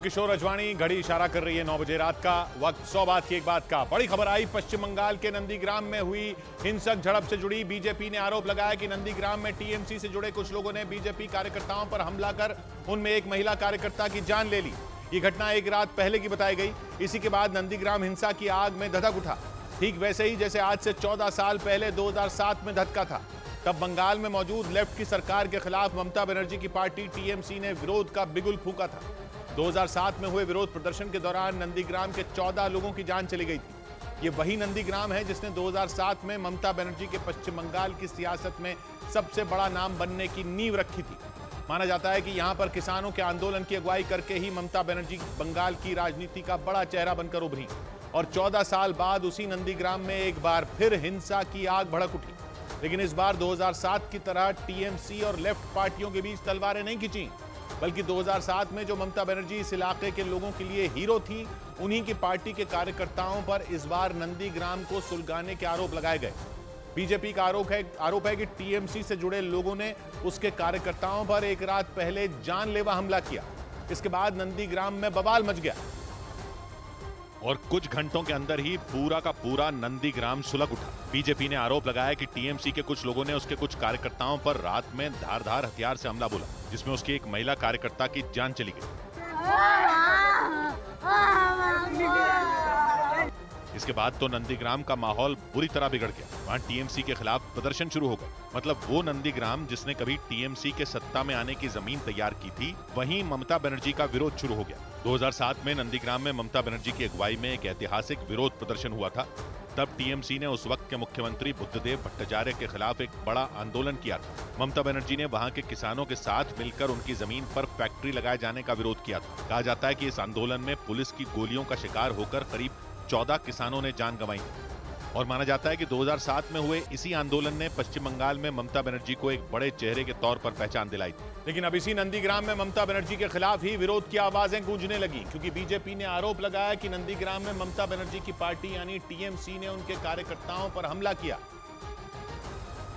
किशोर अजवाणी, घड़ी इशारा कर रही है 9 बजे रात का वक्त। 100 बात की एक बात का बड़ी खबर आई पश्चिम बंगाल के नंदीग्राम में हुई हिंसक झड़प से जुड़ी। बीजेपी ने आरोप लगाया कि नंदीग्राम में टीएमसी से जुड़े कुछ लोगों ने बीजेपी कार्यकर्ताओं पर हमला कर उनमें एक महिला कार्यकर्ता की जान ले ली। ये घटना एक रात पहले की बताई गई। इसी के बाद नंदीग्राम हिंसा की आग में धधक उठा, ठीक वैसे ही जैसे आज से 14 साल पहले 2007 में धधका था। तब बंगाल में मौजूद लेफ्ट की सरकार के खिलाफ ममता बनर्जी की पार्टी टीएमसी ने विरोध का बिगुल फूंका था। 2007 में हुए विरोध प्रदर्शन के दौरान नंदीग्राम के 14 लोगों की जान चली गई थी। ये वही नंदीग्राम है जिसने 2007 में ममता बनर्जी के पश्चिम बंगाल की सियासत में सबसे बड़ा नाम बनने की नींव रखी थी। माना जाता है कि यहां पर किसानों के आंदोलन की अगुवाई करके ही ममता बनर्जी बंगाल की राजनीति का बड़ा चेहरा बनकर उभरी और 14 साल बाद उसी नंदीग्राम में एक बार फिर हिंसा की आग भड़क उठी। लेकिन इस बार 2007 की तरह टीएमसी और लेफ्ट पार्टियों के बीच तलवारें नहीं खिंची, बल्कि 2007 में जो ममता बनर्जी इस इलाके के लोगों के लिए हीरो थी, उन्हीं की पार्टी के कार्यकर्ताओं पर इस बार नंदीग्राम को सुलगाने के आरोप लगाए गए। बीजेपी का आरोप है कि टीएमसी से जुड़े लोगों ने उसके कार्यकर्ताओं पर एक रात पहले जानलेवा हमला किया। इसके बाद नंदीग्राम में बवाल मच गया और कुछ घंटों के अंदर ही पूरा का पूरा नंदीग्राम सुलग उठा। बीजेपी ने आरोप लगाया कि टीएमसी के कुछ लोगों ने उसके कुछ कार्यकर्ताओं पर रात में धारदार हथियार से हमला बोला, जिसमें उसकी एक महिला कार्यकर्ता की जान चली गई। इसके बाद तो नंदीग्राम का माहौल बुरी तरह बिगड़ गया। वहां टीएमसी के खिलाफ प्रदर्शन शुरू हो गए। मतलब वो नंदीग्राम जिसने कभी टीएमसी के सत्ता में आने की जमीन तैयार की थी, वहीं ममता बनर्जी का विरोध शुरू हो गया। 2007 में नंदीग्राम में ममता बनर्जी की अगुवाई में एक ऐतिहासिक विरोध प्रदर्शन हुआ था। तब टीएमसी ने उस वक्त के मुख्यमंत्री बुद्धदेव भट्टाचार्य के खिलाफ एक बड़ा आंदोलन किया था। ममता बनर्जी ने वहां के किसानों के साथ मिलकर उनकी जमीन पर फैक्ट्री लगाए जाने का विरोध किया था। कहा जाता है कि इस आंदोलन में पुलिस की गोलियों का शिकार होकर करीब 14 किसानों ने जान गंवाई और माना जाता है कि 2007 में हुए इसी आंदोलन ने पश्चिम बंगाल में ममता बनर्जी को एक बड़े चेहरे के तौर पर पहचान दिलाई थी। लेकिन अब इसी नंदीग्राम में ममता बनर्जी के खिलाफ ही विरोध की आवाजें गूंजने लगी, क्योंकि बीजेपी ने आरोप लगाया कि नंदीग्राम में ममता बनर्जी की पार्टी यानी टीएमसी ने उनके कार्यकर्ताओं पर हमला किया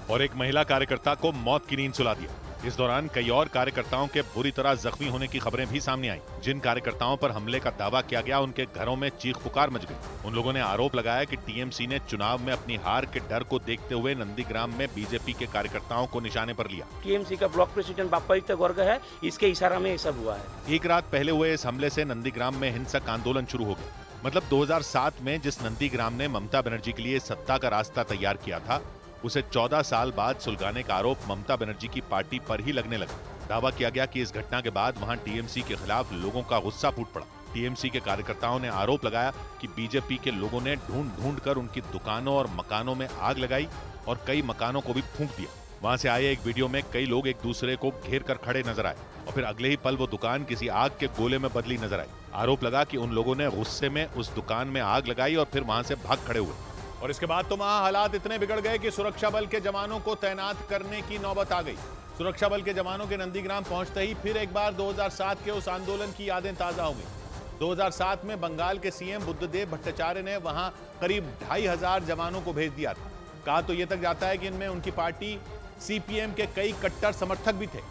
और एक महिला कार्यकर्ता को मौत की नींद सुला दिया। इस दौरान कई और कार्यकर्ताओं के बुरी तरह जख्मी होने की खबरें भी सामने आई। जिन कार्यकर्ताओं पर हमले का दावा किया गया, उनके घरों में चीख पुकार मच गई। उन लोगों ने आरोप लगाया कि टीएमसी ने चुनाव में अपनी हार के डर को देखते हुए नंदीग्राम में बीजेपी के कार्यकर्ताओं को निशाने पर लिया। टीएमसी का ब्लॉक प्रेसिडेंट बाप्पा वर्ग है, इसके इशारा में ये सब हुआ है। एक रात पहले हुए इस हमले से नंदीग्राम में हिंसक आंदोलन शुरू हो गया। मतलब 2007 में जिस नंदीग्राम ने ममता बनर्जी के लिए सत्ता का रास्ता तैयार किया था, उसे 14 साल बाद सुलगाने का आरोप ममता बनर्जी की पार्टी पर ही लगने लगा। दावा किया गया कि इस घटना के बाद वहां टीएमसी के खिलाफ लोगों का गुस्सा फूट पड़ा। टीएमसी के कार्यकर्ताओं ने आरोप लगाया कि बीजेपी के लोगों ने ढूंढ कर उनकी दुकानों और मकानों में आग लगाई और कई मकानों को भी फूंक दिया। वहां से आए एक वीडियो में कई लोग एक दूसरे को घेर कर खड़े नजर आए और फिर अगले ही पल वो दुकान किसी आग के गोले में बदली नजर आई। आरोप लगा कि उन लोगों ने गुस्से में उस दुकान में आग लगाई और फिर वहां से भाग खड़े हुए। और इसके बाद तो वहां हालात इतने बिगड़ गए कि सुरक्षा बल के जवानों को तैनात करने की नौबत आ गई। सुरक्षा बल के जवानों के नंदीग्राम पहुंचते ही फिर एक बार 2007 के उस आंदोलन की यादें ताजा हो गई। 2007 में बंगाल के सीएम बुद्धदेव भट्टाचार्य ने वहां करीब 2500 जवानों को भेज दिया था। कहा तो यह तक जाता है कि इनमें उनकी पार्टी सीपीएम के कई कट्टर समर्थक भी थे,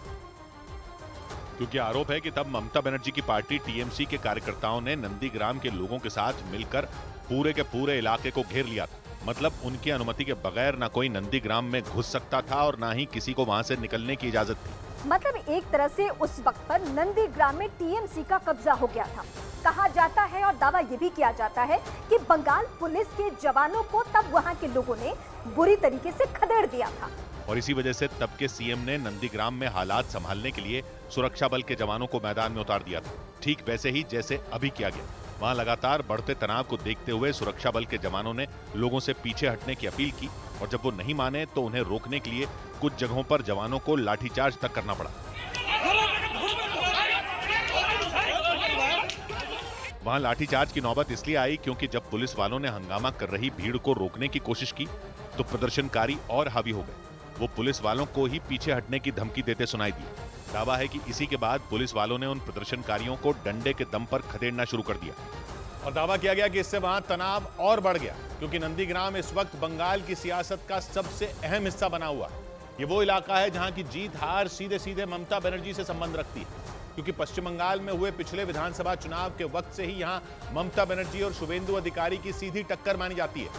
क्योंकि आरोप है कि तब ममता बनर्जी की पार्टी टीएमसी के कार्यकर्ताओं ने नंदीग्राम के लोगों के साथ मिलकर पूरे के पूरे इलाके को घेर लिया था। मतलब उनकी अनुमति के बगैर ना कोई नंदीग्राम में घुस सकता था और ना ही किसी को वहां से निकलने की इजाजत थी। मतलब एक तरह से उस वक्त पर नंदीग्राम में टीएमसी का कब्जा हो गया था। कहा जाता है और दावा ये भी किया जाता है कि बंगाल पुलिस के जवानों को तब वहां के लोगों ने बुरी तरीके से खदेड़ दिया था और इसी वजह से तब के सीएम ने नंदीग्राम में हालात संभालने के लिए सुरक्षा बल के जवानों को मैदान में उतार दिया था, ठीक वैसे ही जैसे अभी किया गया। वहां लगातार बढ़ते तनाव को देखते हुए सुरक्षा बल के जवानों ने लोगों से पीछे हटने की अपील की और जब वो नहीं माने तो उन्हें रोकने के लिए कुछ जगहों पर जवानों को लाठीचार्ज तक करना पड़ा। वहां लाठीचार्ज की नौबत इसलिए आई क्योंकि जब पुलिस वालों ने हंगामा कर रही भीड़ को रोकने की कोशिश की तो प्रदर्शनकारी और हावी हो गए। वो पुलिस वालों को ही पीछे हटने की धमकी देते सुनाई दिए। दावा है कि इसी के बाद पुलिस वालों ने उन प्रदर्शनकारियों को डंडे के दम पर खदेड़ना शुरू कर दिया और दावा किया गया कि इससे वहां तनाव और बढ़ गया, क्योंकि नंदीग्राम इस वक्त बंगाल की सियासत का सबसे अहम हिस्सा बना हुआ है। ये वो इलाका है जहां की जीत हार सीधे सीधे ममता बनर्जी से संबंध रखती है। क्योंकि पश्चिम बंगाल में हुए पिछले विधानसभा चुनाव के वक्त से ही यहां ममता बनर्जी और शुवेंदु अधिकारी की सीधी टक्कर मानी जाती है।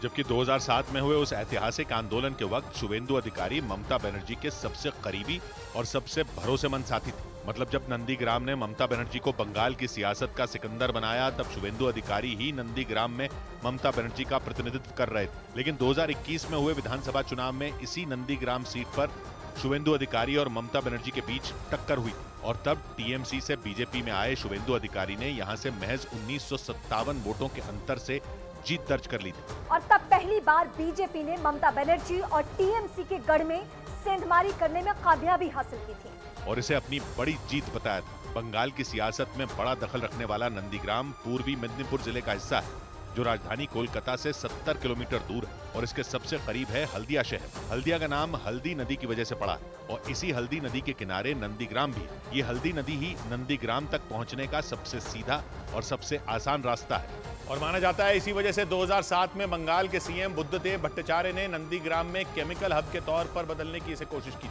जबकि 2007 में हुए उस ऐतिहासिक आंदोलन के वक्त शुवेंदु अधिकारी ममता बनर्जी के सबसे करीबी और सबसे भरोसेमंद साथी थे। मतलब जब नंदीग्राम ने ममता बनर्जी को बंगाल की सियासत का सिकंदर बनाया, तब शुवेंदु अधिकारी ही नंदीग्राम में ममता बनर्जी का प्रतिनिधित्व कर रहे थे। लेकिन 2021 में हुए विधानसभा चुनाव में इसी नंदीग्राम सीट पर शुवेंदु अधिकारी और ममता बनर्जी के बीच टक्कर हुई और तब टीएमसी से बीजेपी में आए शुवेंदु अधिकारी ने यहां से महज 1957 वोटों के अंतर से जीत दर्ज कर ली थी। और तब पहली बार बीजेपी ने ममता बनर्जी और टीएमसी के गढ़ में सेंधमारी करने में कामयाबी हासिल की थी और इसे अपनी बड़ी जीत बताया था। बंगाल की सियासत में बड़ा दखल रखने वाला नंदीग्राम पूर्वी मेदिनीपुर जिले का हिस्सा है, जो राजधानी कोलकाता से 70 किलोमीटर दूर है और इसके सबसे करीब है हल्दिया शहर। हल्दिया का नाम हल्दी नदी की वजह से पड़ा है और इसी हल्दी नदी के किनारे नंदीग्राम भी है। ये हल्दी नदी ही नंदीग्राम तक पहुंचने का सबसे सीधा और सबसे आसान रास्ता है और माना जाता है इसी वजह से 2007 में बंगाल के सीएम बुद्धदेव भट्टाचार्य ने नंदीग्राम में केमिकल हब के तौर पर बदलने की इसे कोशिश की,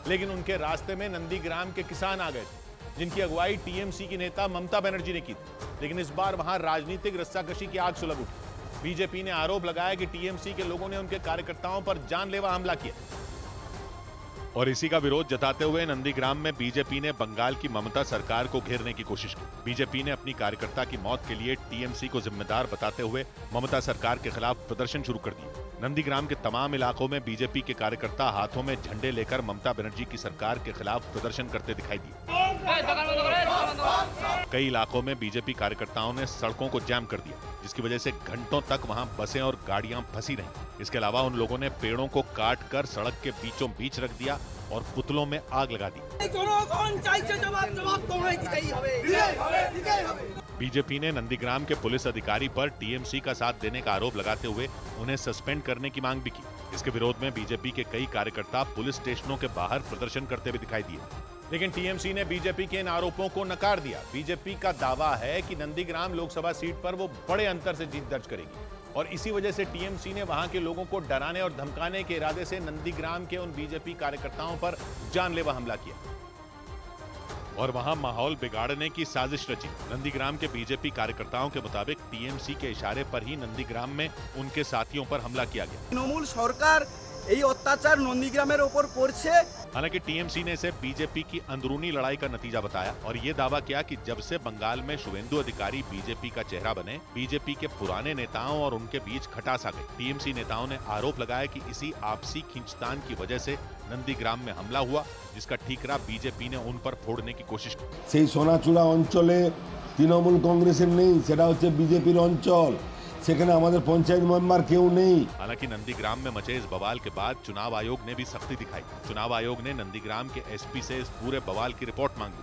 लेकिन उनके रास्ते में नंदीग्राम के किसान आ गए थे, जिनकी अगुवाई टीएमसी की नेता ममता बनर्जी ने की थी। लेकिन इस बार वहां राजनीतिक रस्साकशी की आग सुलग उठी। बीजेपी ने आरोप लगाया कि टीएमसी के लोगों ने उनके कार्यकर्ताओं पर जानलेवा हमला किया और इसी का विरोध जताते हुए नंदीग्राम में बीजेपी ने बंगाल की ममता सरकार को घेरने की कोशिश की। बीजेपी ने अपनी कार्यकर्ता की मौत के लिए टीएमसी को जिम्मेदार बताते हुए ममता सरकार के खिलाफ प्रदर्शन शुरू कर दिए। नंदीग्राम के तमाम इलाकों में बीजेपी के कार्यकर्ता हाथों में झंडे लेकर ममता बनर्जी की सरकार के खिलाफ प्रदर्शन करते दिखाई दिए। कई इलाकों में बीजेपी कार्यकर्ताओं ने सड़कों को जाम कर दिया, जिसकी वजह से घंटों तक वहां बसें और गाड़ियां फंसी रहीं। इसके अलावा उन लोगों ने पेड़ों को काट कर सड़क के बीचों बीच रख दिया और पुतलों में आग लगा दी। बीजेपी ने नंदीग्राम के पुलिस अधिकारी पर टीएमसी का साथ देने का आरोप लगाते हुए उन्हें सस्पेंड करने की मांग भी की। इसके विरोध में बीजेपी के कई कार्यकर्ता पुलिस स्टेशनों के बाहर प्रदर्शन करते हुए दिखाई दिए, लेकिन टीएमसी ने बीजेपी के इन आरोपों को नकार दिया। बीजेपी का दावा है कि नंदीग्राम लोकसभा सीट पर वो बड़े अंतर से जीत दर्ज करेगी और इसी वजह से टीएमसी ने वहां के लोगों को डराने और धमकाने के इरादे से नंदीग्राम के उन बीजेपी कार्यकर्ताओं पर जानलेवा हमला किया और वहां माहौल बिगाड़ने की साजिश रची। नंदीग्राम के बीजेपी कार्यकर्ताओं के मुताबिक टीएमसी के इशारे पर ही नंदीग्राम में उनके साथियों पर हमला किया गया। तृणमूल सरकार এই অত্যাচার নন্দীগ্রামের ওপর করছে। हालांकि टीएमसी ने इसे बीजेपी की अंदरूनी लड़ाई का नतीजा बताया और ये दावा किया कि जब से बंगाल में शुवेंदु अधिकारी बीजेपी का चेहरा बने, बीजेपी के पुराने नेताओं और उनके बीच खटास आ गई। टीएमसी नेताओं ने आरोप लगाया कि इसी आपसी खींचतान की वजह से नंदीग्राम में हमला हुआ, जिसका ठीकरा बीजेपी ने उन पर फोड़ने की कोशिश की। সেই সোনাচূড়া অঞ্চলে তৃণমূল কংগ্রেসের নেই, সেটা হচ্ছে বিজেপির অঞ্চল। সেখানে আমাদের পঞ্চায়েত মেম্বার কেউ নেই। हालांकि नंदीग्राम में मचे इस बवाल के बाद चुनाव आयोग ने भी सख्ती दिखाई। चुनाव आयोग ने नंदीग्राम के एसपी से इस पूरे बवाल की रिपोर्ट मांगी।